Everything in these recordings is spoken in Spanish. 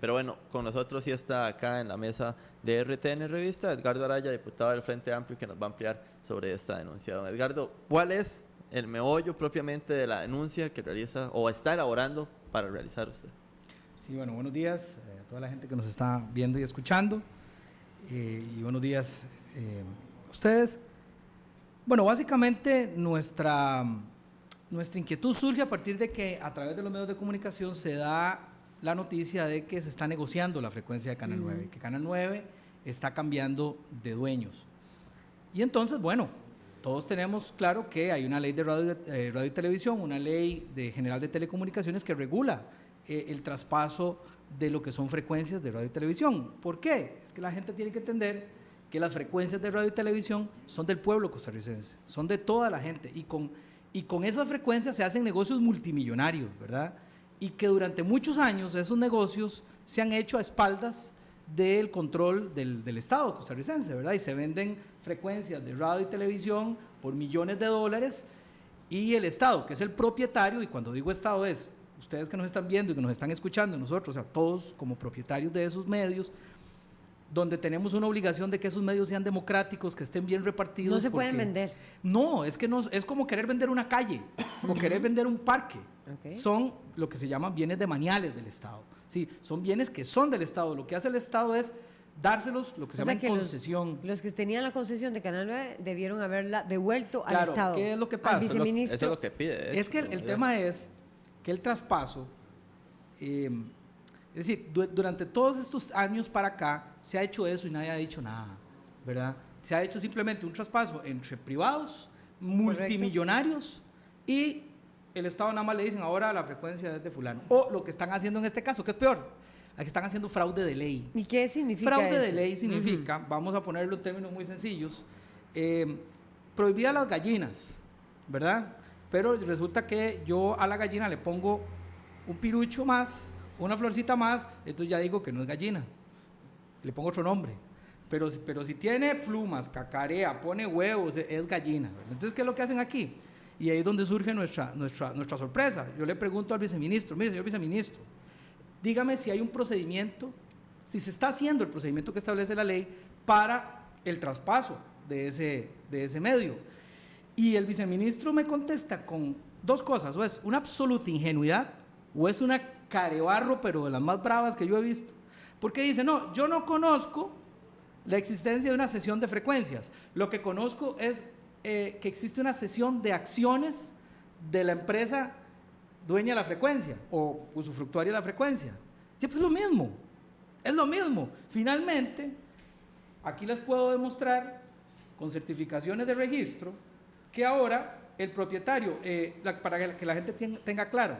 Pero bueno, con nosotros sí está acá en la mesa de RTN Revista Edgardo Araya, diputado del Frente Amplio, que nos va a ampliar sobre esta denuncia. Don Edgardo, ¿cuál es el meollo propiamente de la denuncia que realiza o está elaborando para realizar usted? Sí, bueno, buenos días a toda la gente que nos está viendo y escuchando, y buenos días a ustedes. Bueno, básicamente nuestra inquietud surge a partir de que a través de los medios de comunicación se da la noticia de que se está negociando la frecuencia de Canal 9, que Canal 9 está cambiando de dueños. Y entonces, bueno, todos tenemos claro que hay una ley de radio y televisión, una ley general de telecomunicaciones que regula el traspaso de lo que son frecuencias de radio y televisión. ¿Por qué? Es que la gente tiene que entender que las frecuencias de radio y televisión son del pueblo costarricense, son de toda la gente, y con esas frecuencias se hacen negocios multimillonarios, ¿verdad? Y que durante muchos años esos negocios se han hecho a espaldas del control del Estado costarricense, ¿verdad? Y se venden frecuencias de radio y televisión por millones de dólares, y el Estado, que es el propietario, y cuando digo Estado es ustedes que nos están viendo y que nos están escuchando, nosotros, o sea, todos como propietarios de esos medios, donde tenemos una obligación de que esos medios sean democráticos, que estén bien repartidos. No se pueden vender. No, es que no, es como querer vender una calle o querer vender un parque. Okay. Son lo que se llaman bienes demaniales del Estado. Sí, son bienes que son del Estado. Lo que hace el Estado es dárselos, lo que se llama concesión. Los que tenían la concesión de Canal 9 debieron haberla devuelto al Estado. ¿Qué es lo que pasa? Al viceministro. Eso es lo que pide. Es que el tema es que el traspaso, es decir, durante todos estos años para acá se ha hecho eso y nadie ha dicho nada, ¿verdad? Se ha hecho simplemente un traspaso entre privados, multimillonarios, y el Estado nada más le dicen ahora la frecuencia es de fulano. O lo que están haciendo en este caso, que es peor, aquí están haciendo fraude de ley. ¿Y qué significa fraude eso? de ley significa, vamos a ponerlo en términos muy sencillos, prohibidas las gallinas, ¿verdad? Pero resulta que yo a la gallina le pongo un pirucho más, una florcita más, entonces ya digo que no es gallina, le pongo otro nombre. Pero si tiene plumas, cacarea, pone huevos, es gallina. Entonces, ¿qué es lo que hacen aquí? Y ahí es donde surge nuestra sorpresa. Yo le pregunto al viceministro, mire, señor viceministro, dígame si hay un procedimiento, si se está haciendo el procedimiento que establece la ley para el traspaso de ese medio. Y el viceministro me contesta con dos cosas: o es una absoluta ingenuidad o es una carebarro, pero de las más bravas que yo he visto. Porque dice, no, yo no conozco la existencia de una cesión de frecuencias. Lo que conozco es que existe una cesión de acciones de la empresa dueña de la frecuencia o usufructuaria de la frecuencia. Sí, pues es lo mismo. Finalmente, aquí les puedo demostrar con certificaciones de registro que ahora el propietario, para que la gente tenga claro,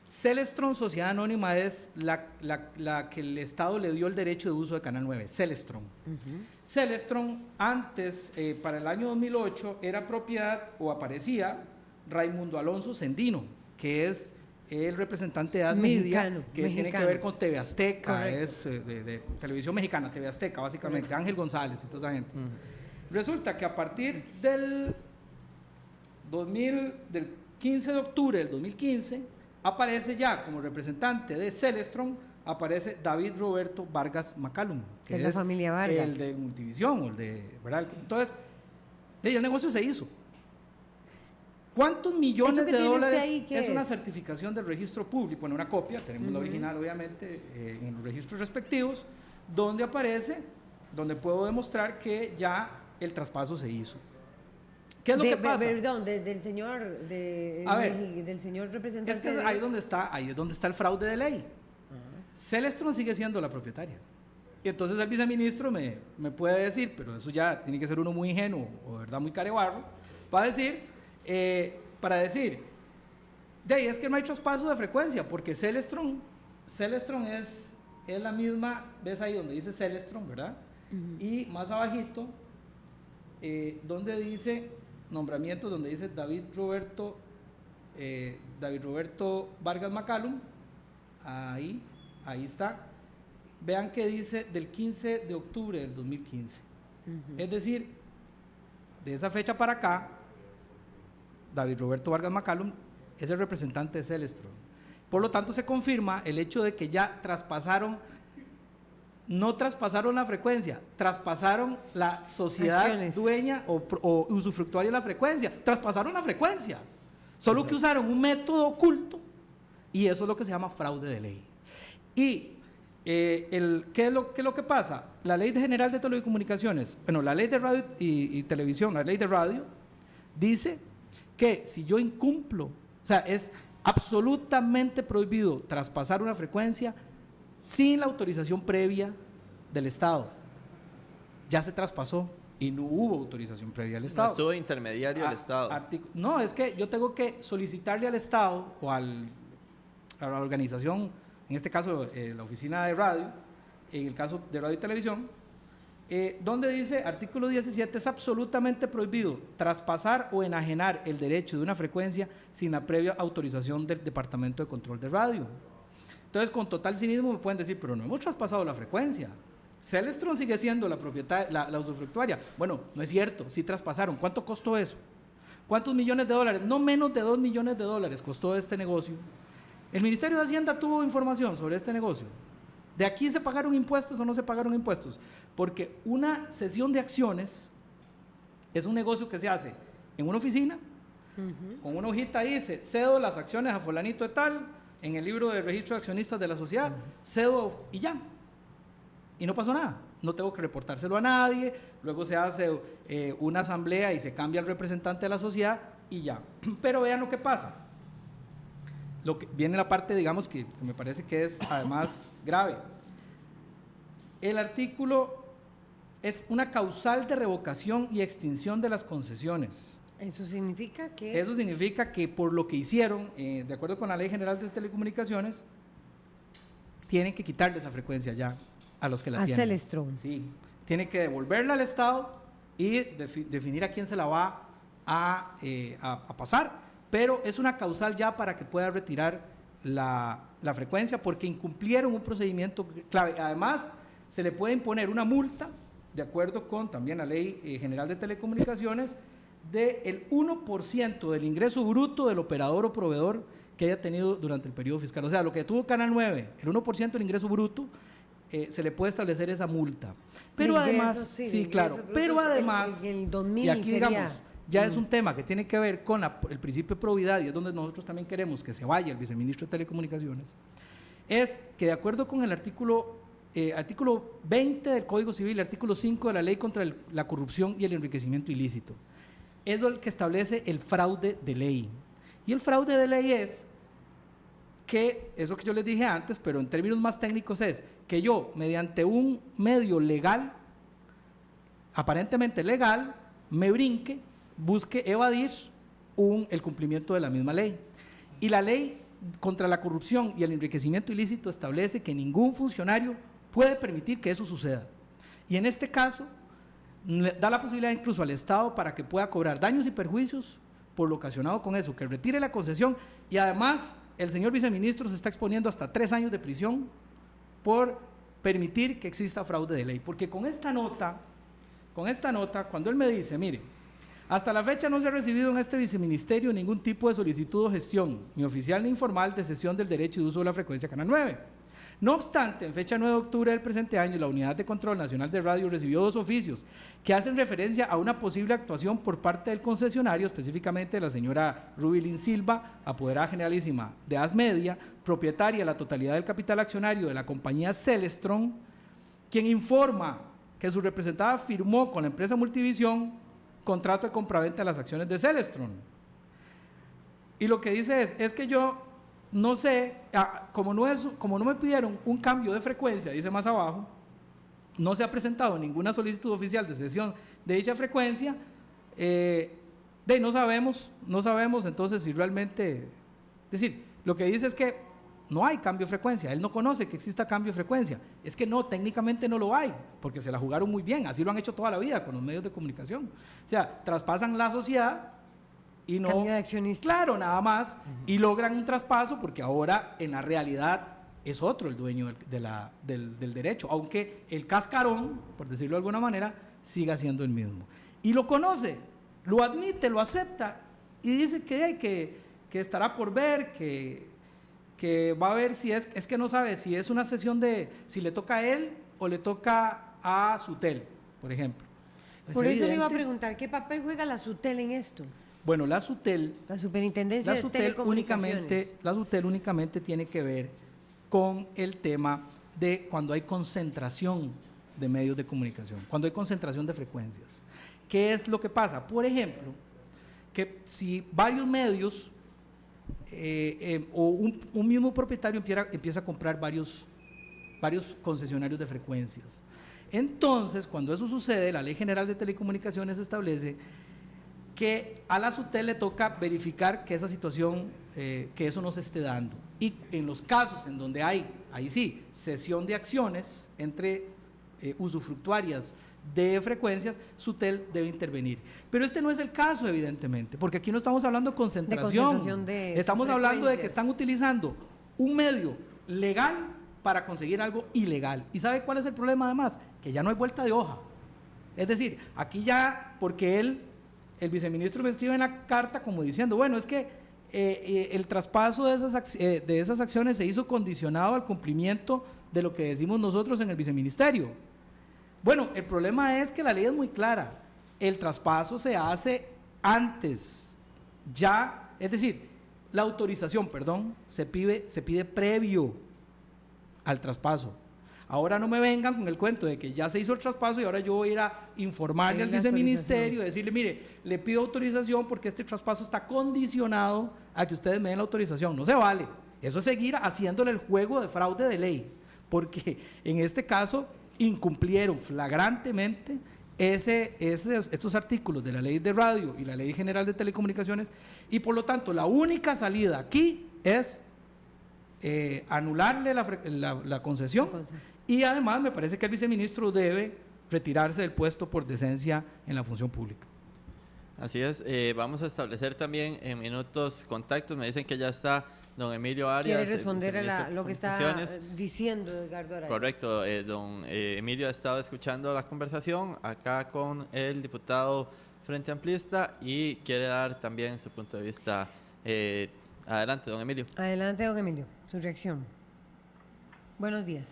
Celestron Sociedad Anónima es la que el Estado le dio el derecho de uso de Canal 9, Celestron. Celestron antes, para el año 2008, era propiedad o aparecía Raimundo Alonso Sendino, que es el representante de Asmedia, que tiene que ver con TV Azteca. Correcto. Es de televisión mexicana, TV Azteca, básicamente. Correcto. Ángel González y toda esa gente. Resulta que a partir del 15 de octubre del 2015, aparece ya como representante de Celestron, aparece David Roberto Vargas Macalum, que es la familia Vargas, el de Multivisión, ¿verdad? Entonces, el negocio se hizo. ¿Cuántos millones de dólares es una certificación del registro público? En una copia, tenemos la original obviamente en los registros respectivos, donde aparece, donde puedo demostrar que ya el traspaso se hizo. ¿Qué es lo que pasa? Perdón, del señor representante. Es que es ahí es donde está el fraude de ley. Celestron sigue siendo la propietaria. Y entonces el viceministro me puede decir, pero eso ya tiene que ser uno muy ingenuo o de verdad muy carebarro, para decir, es que no hay traspaso de frecuencia, porque Celestron es la misma, ves ahí donde dice Celestron, ¿verdad? Y más abajito, donde dice nombramiento, donde dice David Roberto Vargas Macalum, ahí está. Vean que dice del 15 de octubre del 2015. Es decir, de esa fecha para acá, David Roberto Vargas Macalum es el representante de Celestron. Por lo tanto, se confirma el hecho de que ya traspasaron no traspasaron la frecuencia, traspasaron la sociedad Acciones. dueña o usufructuaria de la frecuencia, traspasaron la frecuencia, solo que usaron un método oculto y eso es lo que se llama fraude de ley. Y ¿qué es lo que pasa? La Ley General de Telecomunicaciones, bueno, la Ley de Radio y Televisión, la Ley de Radio, dice que si yo incumplo, o sea, es absolutamente prohibido traspasar una frecuencia sin la autorización previa del Estado. Ya se traspasó y no hubo autorización previa del Estado. No estuvo intermediario el Estado. No, es que yo tengo que solicitarle al Estado o a la organización, en este caso la oficina de radio, en el caso de radio y televisión, donde dice, artículo 17, es absolutamente prohibido traspasar o enajenar el derecho de una frecuencia sin la previa autorización del Departamento de Control de Radio. Entonces, con total cinismo me pueden decir, pero no hemos traspasado la frecuencia. Celestron sigue siendo la propietaria, la usufructuaria. Bueno, no es cierto, sí traspasaron. ¿Cuánto costó eso? ¿Cuántos millones de dólares? No menos de 2 millones de dólares costó este negocio. ¿El Ministerio de Hacienda tuvo información sobre este negocio? ¿De aquí se pagaron impuestos o no se pagaron impuestos? Porque una cesión de acciones es un negocio que se hace en una oficina, con una hojita ahí, dice, cedo las acciones a fulanito de tal, en el libro de registro de accionistas de la sociedad, cedo y ya. Y no pasó nada. No tengo que reportárselo a nadie, luego se hace una asamblea y se cambia el representante de la sociedad y ya. Pero vean lo que pasa. Lo que viene la parte, digamos, que me parece que es además grave. El artículo es una causal de revocación y extinción de las concesiones. ¿Eso significa que? Eso significa que por lo que hicieron, de acuerdo con la Ley General de Telecomunicaciones, tienen que quitarle esa frecuencia ya a los que la tienen. A Celestron. Sí, tienen que devolverla al Estado y definir a quién se la va a pasar, pero es una causal ya para que pueda retirar la frecuencia porque incumplieron un procedimiento clave. Además, se le puede imponer una multa, de acuerdo con también la Ley General de Telecomunicaciones, del 1% del ingreso bruto del operador o proveedor que haya tenido durante el periodo fiscal. O sea, lo que tuvo Canal 9, el 1% del ingreso bruto, se le puede establecer esa multa. Pero además, sí, claro, pero además, el 2000 y aquí sería, digamos, ya es un tema que tiene que ver con el principio de probidad, y es donde nosotros también queremos que se vaya el viceministro de Telecomunicaciones, es que de acuerdo con el artículo 20 del Código Civil, el artículo 5 de la Ley contra la Corrupción y el Enriquecimiento Ilícito, es lo que establece el fraude de ley. Y el fraude de ley es que, eso que yo les dije antes, pero en términos más técnicos es que yo, mediante un medio legal, aparentemente legal, me brinque, busque evadir el cumplimiento de la misma ley. Y la Ley contra la Corrupción y el Enriquecimiento Ilícito establece que ningún funcionario puede permitir que eso suceda. Y en este caso, da la posibilidad incluso al Estado para que pueda cobrar daños y perjuicios por lo ocasionado con eso, que retire la concesión, y además el señor viceministro se está exponiendo hasta 3 años de prisión por permitir que exista fraude de ley. Porque con esta nota, cuando él me dice, mire, hasta la fecha no se ha recibido en este viceministerio ningún tipo de solicitud o gestión, ni oficial ni informal, de cesión del derecho de uso de la frecuencia Canal 9. No obstante, en fecha 9 de octubre del presente año, la Unidad de Control Nacional de Radio recibió 2 oficios que hacen referencia a una posible actuación por parte del concesionario, específicamente la señora Rubilín Silva, apoderada generalísima de Asmedia, propietaria de la totalidad del capital accionario de la compañía Celestron, quien informa que su representada firmó con la empresa Multivisión contrato de compraventa de las acciones de Celestron. Y lo que dice es que yo no sé, como no me pidieron un cambio de frecuencia, dice más abajo, no se ha presentado ninguna solicitud oficial de cesión de dicha frecuencia, no sabemos entonces si realmente, es decir, lo que dice es que no hay cambio de frecuencia, él no conoce que exista cambio de frecuencia, es que no, técnicamente no lo hay, porque se la jugaron muy bien, así lo han hecho toda la vida con los medios de comunicación, o sea, traspasan la sociedad, y no, cambio de accionista. Claro, nada más, y logran un traspaso porque ahora en la realidad es otro el dueño del derecho, aunque el cascarón, por decirlo de alguna manera, siga siendo el mismo. Y lo conoce, lo admite, lo acepta, y dice que estará por ver, que va a ver si es que no sabe si es una sesión si le toca a él o le toca a Sutel, por ejemplo. Es Por eso le iba a evidente. preguntar, ¿qué papel juega la SUTEL en esto? Bueno, la Sutel La Superintendencia de Telecomunicaciones. La SUTEL únicamente tiene que ver con el tema de cuando hay concentración de medios de comunicación, cuando hay concentración de frecuencias. ¿Qué es lo que pasa? Por ejemplo, que si varios medios o un mismo propietario empieza a comprar varios concesionarios de frecuencias. Entonces, cuando eso sucede, la Ley General de Telecomunicaciones establece que a la SUTEL le toca verificar que esa situación, que eso no se esté dando. Y en los casos en donde hay, ahí sí, cesión de acciones entre usufructuarias de frecuencias, SUTEL debe intervenir. Pero este no es el caso, evidentemente, porque aquí no estamos hablando de concentración. Estamos hablando de que están utilizando un medio legal para conseguir algo ilegal. ¿Y sabe cuál es el problema además? Que ya no hay vuelta de hoja. Es decir, aquí ya, porque el viceministro me escribe en la carta como diciendo, bueno, es que el traspaso de esas acciones se hizo condicionado al cumplimiento de lo que decimos nosotros en el viceministerio. Bueno, el problema es que la ley es muy clara. El traspaso se hace antes, ya, es decir, la autorización, perdón, se pide previo al traspaso. Ahora no me vengan con el cuento de que ya se hizo el traspaso y ahora yo voy a ir a informarle al viceministerio y decirle, mire, le pido autorización porque este traspaso está condicionado a que ustedes me den la autorización. No se vale. Eso es seguir haciéndole el juego de fraude de ley, porque en este caso incumplieron flagrantemente estos artículos de la Ley de Radio y la Ley General de Telecomunicaciones, y por lo tanto la única salida aquí es anularle la concesión, y además me parece que el viceministro debe retirarse del puesto por decencia en la función pública. Así es, vamos a establecer también en minutos contactos. Me dicen que ya está don Emilio Arias. ¿Quiere responder a lo que está diciendo Edgardo Araya? Correcto, don Emilio ha estado escuchando la conversación acá con el diputado Frente Amplista y quiere dar también su punto de vista. Adelante, don Emilio. Adelante, don Emilio, su reacción. Buenos días.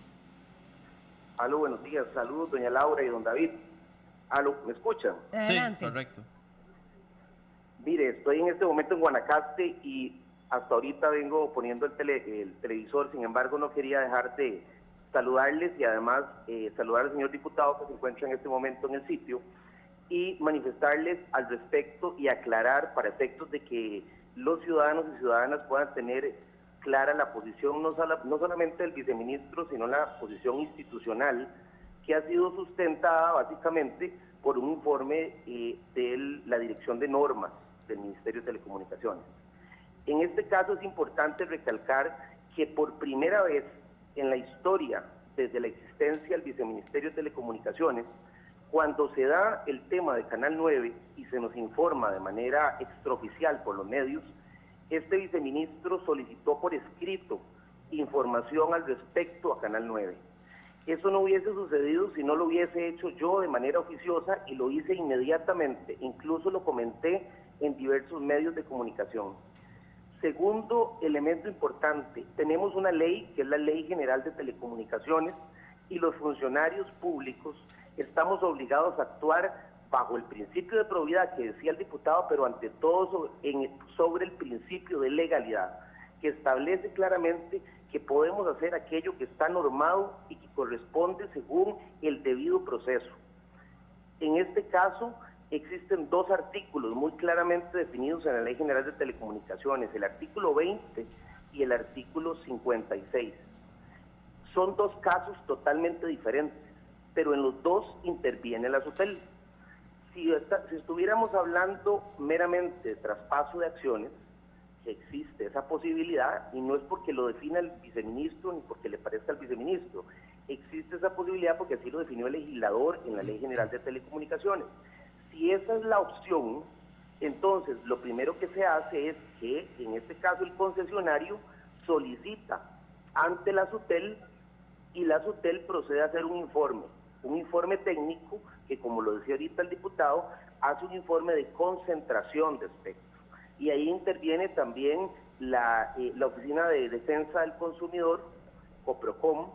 Aló, buenos días. Saludos, doña Laura y don David. Aló, ¿me escuchan? Adelante. Sí, correcto. Mire, estoy en este momento en Guanacaste y hasta ahorita vengo poniendo el televisor. Sin embargo, no quería dejar de saludarles y además saludar al señor diputado que se encuentra en este momento en el sitio y manifestarles al respecto y aclarar para efectos de que los ciudadanos y ciudadanas puedan tener clara la posición no solamente del viceministro, sino la posición institucional que ha sido sustentada básicamente por un informe de la Dirección de Normas del Ministerio de Telecomunicaciones. En este caso es importante recalcar que por primera vez en la historia, desde la existencia del Viceministerio de Telecomunicaciones, cuando se da el tema de Canal 9 y se nos informa de manera extraoficial por los medios, este viceministro solicitó por escrito información al respecto a Canal 9. Eso no hubiese sucedido si no lo hubiese hecho yo de manera oficiosa y lo hice inmediatamente, incluso lo comenté en diversos medios de comunicación. Segundo elemento importante, tenemos una ley que es la Ley General de Telecomunicaciones y los funcionarios públicos estamos obligados a actuar bajo el principio de probidad que decía el diputado, pero ante todo sobre el principio de legalidad, que establece claramente que podemos hacer aquello que está normado y que corresponde según el debido proceso. En este caso, existen dos artículos muy claramente definidos en la Ley General de Telecomunicaciones, el artículo 20 y el artículo 56. Son dos casos totalmente diferentes, pero en los dos interviene la SUTEL. Si estuviéramos hablando meramente de traspaso de acciones, que existe esa posibilidad, y no es porque lo defina el viceministro ni porque le parezca al viceministro, existe esa posibilidad porque así lo definió el legislador en la Ley General de Telecomunicaciones. Si esa es la opción, entonces lo primero que se hace es que, en este caso, el concesionario solicita ante la SUTEL y la SUTEL procede a hacer un informe técnico que, como lo decía ahorita el diputado, hace un informe de concentración de espectro. Y ahí interviene también la Oficina de Defensa del Consumidor, COPROCOM,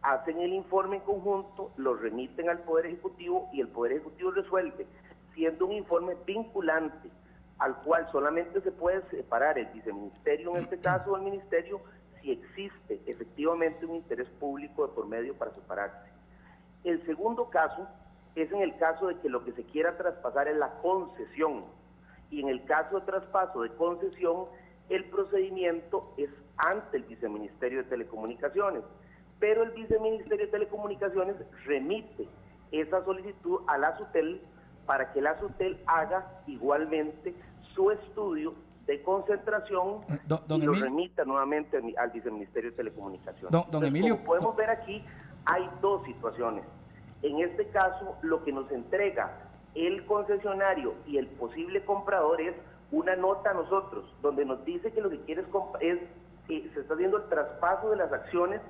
hacen el informe en conjunto, lo remiten al Poder Ejecutivo y el Poder Ejecutivo resuelve, siendo un informe vinculante al cual solamente se puede separar el viceministerio, en este caso, o el ministerio, si existe efectivamente un interés público de por medio para separarse. El segundo caso es en el caso de que lo que se quiera traspasar es la concesión, y en el caso de traspaso de concesión, el procedimiento es ante el Viceministerio de Telecomunicaciones, pero el Viceministerio de Telecomunicaciones remite esa solicitud a la SUTEL para que la SUTEL haga igualmente su estudio de concentración y lo remita nuevamente al Viceministerio de Telecomunicaciones. Don Emilio, como podemos ver aquí, hay dos situaciones. En este caso, lo que nos entrega el concesionario y el posible comprador es una nota a nosotros, donde nos dice que lo que quiere es se está haciendo el traspaso de las acciones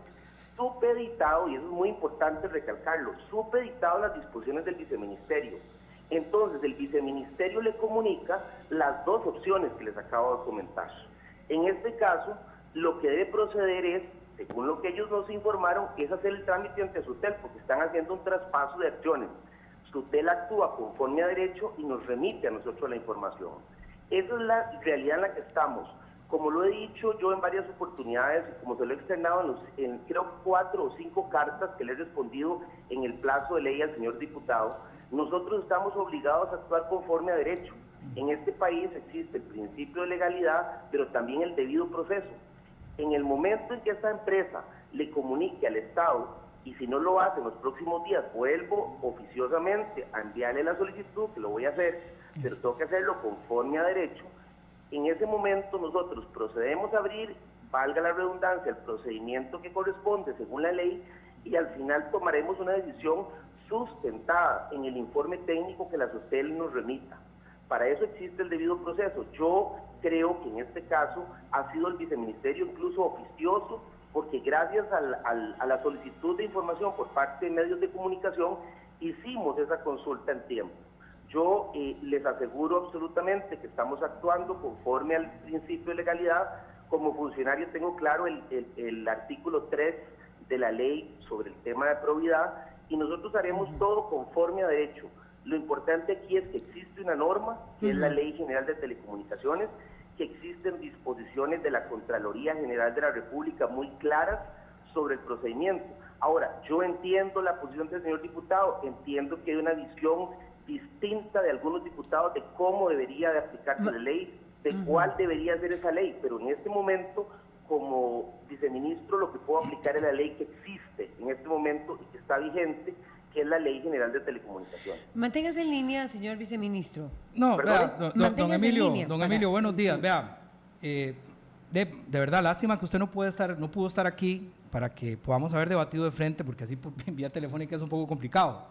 supeditado, y eso es muy importante recalcarlo, supeditado a las disposiciones del viceministerio. Entonces, el viceministerio le comunica las dos opciones que les acabo de comentar. En este caso, lo que debe proceder es, según lo que ellos nos informaron, es hacer el trámite ante SUTEL, porque están haciendo un traspaso de acciones. SUTEL actúa conforme a derecho y nos remite a nosotros la información. Esa es la realidad en la que estamos. Como lo he dicho yo en varias oportunidades, y como se lo he externado en creo 4 o 5 cartas que le he respondido en el plazo de ley al señor diputado, nosotros estamos obligados a actuar conforme a derecho. En este país existe el principio de legalidad, pero también el debido proceso. En el momento en que esta empresa le comunique al Estado, y si no lo hace en los próximos días, vuelvo oficiosamente a enviarle la solicitud, que lo voy a hacer, pero tengo que hacerlo conforme a derecho. En ese momento nosotros procedemos a abrir, valga la redundancia, el procedimiento que corresponde según la ley, y al final tomaremos una decisión sustentada en el informe técnico que la SUTEL nos remita. Para eso existe el debido proceso. Yo creo que en este caso ha sido el viceministerio incluso oficioso, porque gracias a la solicitud de información por parte de medios de comunicación hicimos esa consulta en tiempo. Yo les aseguro absolutamente que estamos actuando conforme al principio de legalidad. Como funcionario tengo claro el artículo 3 de la ley sobre el tema de probidad, y nosotros haremos todo conforme a derecho. Lo importante aquí es que existe una norma, que es la Ley General de Telecomunicaciones, que existen disposiciones de la Contraloría General de la República muy claras sobre el procedimiento. Ahora, yo entiendo la posición del señor diputado, entiendo que hay una visión distinta de algunos diputados de cómo debería de aplicarse la ley, de cuál debería ser esa ley, pero en este momento, como viceministro, lo que puedo aplicar es la ley que existe en este momento y que está vigente, que es la Ley General de Telecomunicaciones. Manténgase en línea, señor viceministro. No, vea, don Emilio, buenos días. Sí. Vea, de verdad, lástima que usted no pudo estar aquí para que podamos haber debatido de frente, porque así por vía telefónica es un poco complicado.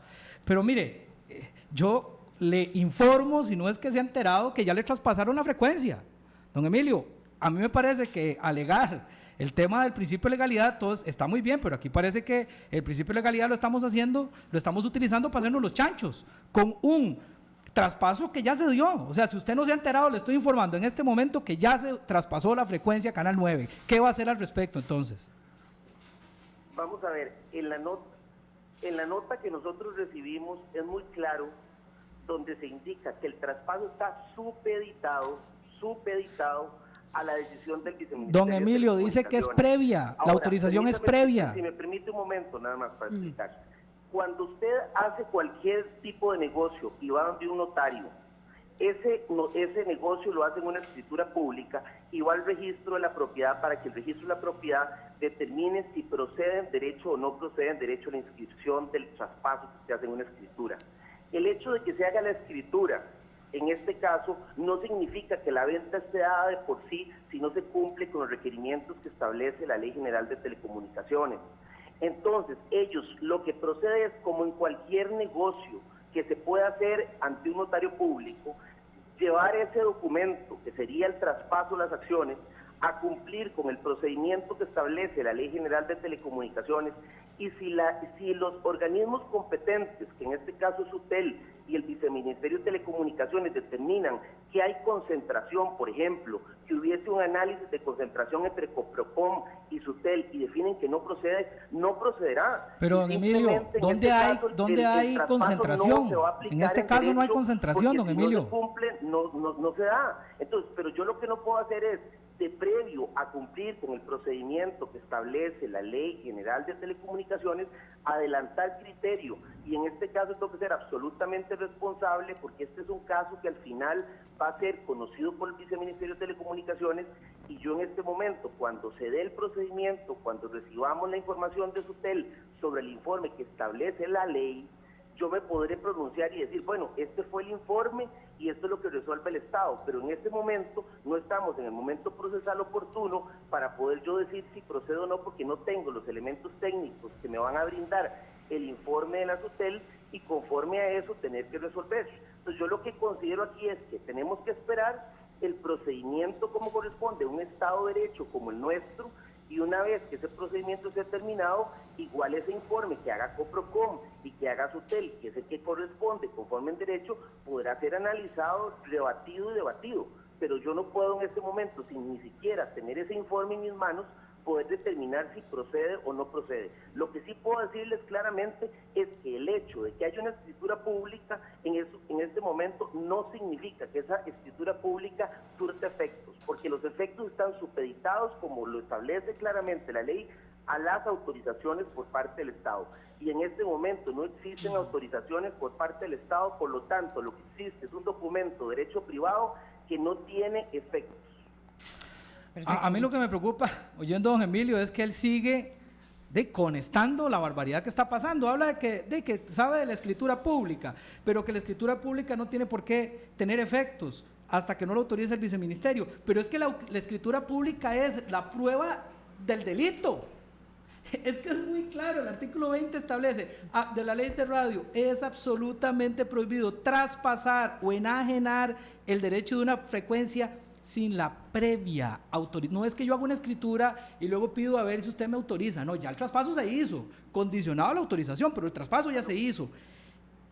Pero mire, yo le informo, si no es que se ha enterado, que ya le traspasaron la frecuencia. Don Emilio, a mí me parece que alegar el tema del principio de legalidad, todo está muy bien, pero aquí parece que el principio de legalidad lo estamos utilizando para hacernos los chanchos, con un traspaso que ya se dio. O sea, si usted no se ha enterado, le estoy informando en este momento que ya se traspasó la frecuencia a Canal 9. ¿Qué va a hacer al respecto entonces? Vamos a ver, en la nota que nosotros recibimos es muy claro, donde se indica que el traspaso está supeditado a la decisión del viceministerio. Don Emilio dice que es previa, ahora, la autorización es previa. Si me permite un momento nada más para explicar. Cuando usted hace cualquier tipo de negocio y va donde un notario, ese negocio lo hace en una escritura pública y va al registro de la propiedad para que el registro de la propiedad determine si procede en derecho o no procede en derecho a la inscripción del traspaso que se hace en una escritura. El hecho de que se haga la escritura, en este caso, no significa que la venta esté dada de por sí si no se cumple con los requerimientos que establece la Ley General de Telecomunicaciones. Entonces, ellos lo que procede es, como en cualquier negocio que se pueda hacer ante un notario público, llevar ese documento, que sería el traspaso de las acciones, a cumplir con el procedimiento que establece la Ley General de Telecomunicaciones Y si los organismos competentes, que en este caso es SUTEL y el Viceministerio de Telecomunicaciones, determinan que hay concentración, por ejemplo, que hubiese un análisis de concentración entre Coprocom y SUTEL y definen que no procede, no procederá. Pero, don Emilio, ¿dónde hay concentración? En este caso no hay concentración, don Emilio. No se cumple, no se da. Entonces, pero yo lo que no puedo hacer es, de previo a cumplir con el procedimiento que establece la Ley General de Telecomunicaciones, adelantar criterio, y en este caso tengo que ser absolutamente responsable, porque este es un caso que al final va a ser conocido por el Viceministerio de Telecomunicaciones, y yo en este momento, cuando se dé el procedimiento, cuando recibamos la información de SUTEL sobre el informe que establece la ley, yo me podré pronunciar y decir, bueno, este fue el informe y esto es lo que resuelve el Estado, pero en este momento no estamos en el momento procesal oportuno para poder yo decir si procedo o no, porque no tengo los elementos técnicos que me van a brindar el informe de la SUTEL y conforme a eso tener que resolver. Entonces yo lo que considero aquí es que tenemos que esperar el procedimiento como corresponde a un Estado de Derecho como el nuestro, y una vez que ese procedimiento esté terminado, igual ese informe que haga Coprocom y que haga SUTEL, que es el que corresponde conforme en derecho, podrá ser analizado, rebatido y debatido. Pero yo no puedo en este momento, sin ni siquiera tener ese informe en mis manos, poder determinar si procede o no procede. Lo que sí puedo decirles claramente es que el hecho de que haya una escritura pública en este momento no significa que esa escritura pública surte efectos, porque los efectos están supeditados, como lo establece claramente la ley, a las autorizaciones por parte del Estado. Y en este momento no existen autorizaciones por parte del Estado, por lo tanto lo que existe es un documento de derecho privado que no tiene efectos. A mí lo que me preocupa, oyendo a don Emilio, es que él sigue conestando la barbaridad que está pasando. Habla de que sabe de la escritura pública, pero que la escritura pública no tiene por qué tener efectos hasta que no lo autorice el viceministerio. Pero es que la escritura pública es la prueba del delito. Es que es muy claro, el artículo 20 establece de la ley de radio, es absolutamente prohibido traspasar o enajenar el derecho de una frecuencia sin la previa autorización. No es que yo haga una escritura y luego pido a ver si usted me autoriza. No, ya el traspaso se hizo, condicionado a la autorización, pero el traspaso ya se hizo.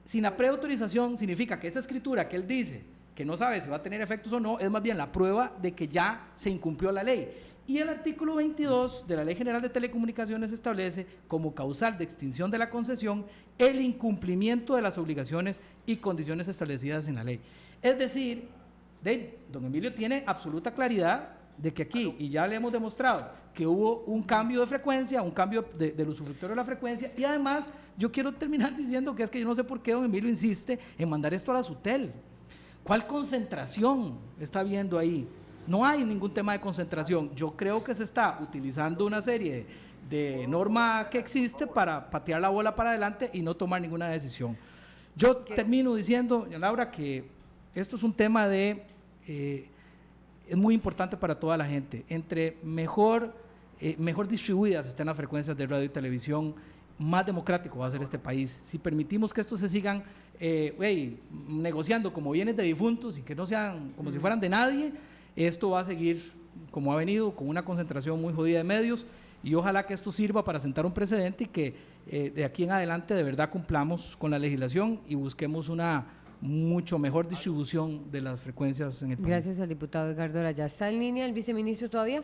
Sin la preautorización significa que esa escritura que él dice que no sabe si va a tener efectos o no, es más bien la prueba de que ya se incumplió la ley. Y el artículo 22 de la Ley General de Telecomunicaciones establece como causal de extinción de la concesión el incumplimiento de las obligaciones y condiciones establecidas en la ley. Es decir, don Emilio tiene absoluta claridad de que aquí, y ya le hemos demostrado, que hubo un cambio de frecuencia, un cambio del usufructuario de la frecuencia, y además yo quiero terminar diciendo que es que yo no sé por qué don Emilio insiste en mandar esto a la SUTEL. ¿Cuál concentración está viendo ahí? No hay ningún tema de concentración. Yo creo que se está utilizando una serie de norma que existe para patear la bola para adelante y no tomar ninguna decisión. Yo termino diciendo, Laura, que esto es un tema es muy importante para toda la gente. Entre mejor distribuidas estén las frecuencias de radio y televisión, más democrático va a ser este país. Si permitimos que estos se sigan negociando como bienes de difuntos y que no sean como si fueran de nadie, esto va a seguir como ha venido, con una concentración muy jodida de medios, y ojalá que esto sirva para sentar un precedente y que de aquí en adelante de verdad cumplamos con la legislación y busquemos una mucho mejor distribución de las frecuencias en el país. Gracias al diputado Edgardo Araya. ¿Está en línea el viceministro todavía?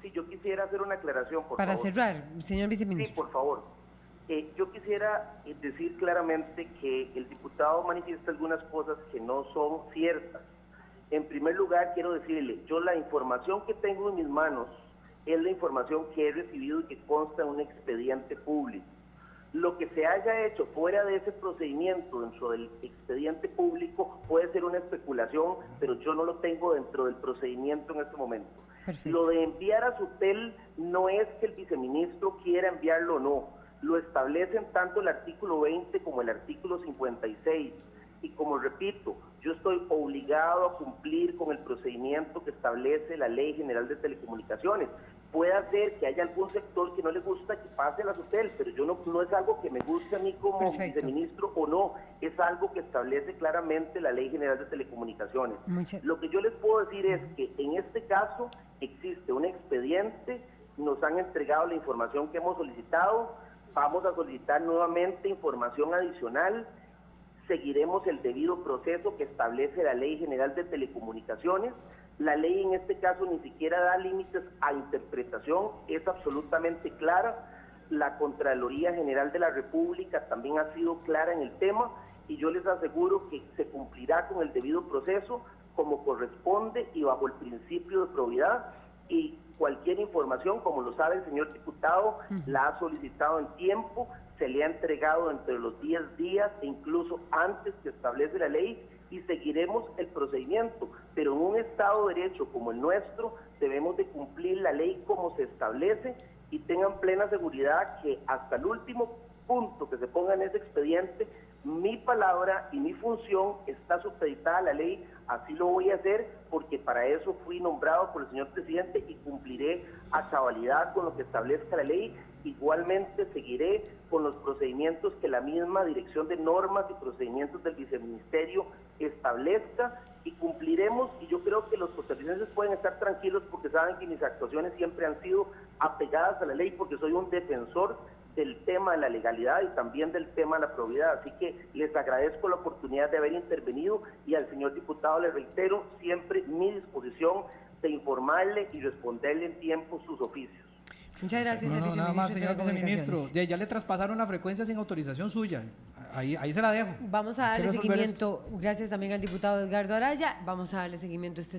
Sí, yo quisiera hacer una aclaración, por favor. Para cerrar, señor viceministro. Sí, por favor. Yo quisiera decir claramente que el diputado manifiesta algunas cosas que no son ciertas. En primer lugar, quiero decirle, yo la información que tengo en mis manos es la información que he recibido y que consta en un expediente público. Lo que se haya hecho fuera de ese procedimiento, dentro del expediente público, puede ser una especulación, pero yo no lo tengo dentro del procedimiento en este momento. Perfecto. Lo de enviar a SUTEL no es que el viceministro quiera enviarlo o no, lo establecen tanto el artículo 20 como el artículo 56. Y como repito, yo estoy obligado a cumplir con el procedimiento que establece la Ley General de Telecomunicaciones. Puede ser que haya algún sector que no le gusta que pase la SUTEL, pero yo no es algo que me guste a mí como viceministro o no, es algo que establece claramente la Ley General de Telecomunicaciones. Lo que yo les puedo decir es que en este caso existe un expediente, nos han entregado la información que hemos solicitado, vamos a solicitar nuevamente información adicional, seguiremos el debido proceso que establece la Ley General de Telecomunicaciones. La ley en este caso ni siquiera da límites a interpretación, es absolutamente clara. La Contraloría General de la República también ha sido clara en el tema y yo les aseguro que se cumplirá con el debido proceso como corresponde y bajo el principio de probidad, y cualquier información, como lo sabe el señor diputado, la ha solicitado en tiempo, se le ha entregado entre los 10 días e incluso antes que establece la ley, y seguiremos el procedimiento, pero en un Estado de Derecho como el nuestro debemos de cumplir la ley como se establece, y tengan plena seguridad que hasta el último punto que se ponga en ese expediente, mi palabra y mi función está supeditada a la ley. Así lo voy a hacer porque para eso fui nombrado por el señor presidente y cumpliré a cabalidad con lo que establezca la ley. Igualmente seguiré con los procedimientos que la misma Dirección de Normas y Procedimientos del Viceministerio establezca, y cumpliremos, y yo creo que los costarricenses pueden estar tranquilos porque saben que mis actuaciones siempre han sido apegadas a la ley, porque soy un defensor del tema de la legalidad y también del tema de la probidad. Así que les agradezco la oportunidad de haber intervenido, y al señor diputado le reitero siempre mi disposición de informarle y responderle en tiempo sus oficios. Muchas gracias, No, nada más, señor viceministro. viceministro. Ya le traspasaron la frecuencia sin autorización suya. Ahí se la dejo. Vamos a darle ¿Quiere resolver seguimiento, gracias también al diputado Edgardo Araya, vamos a darle seguimiento a este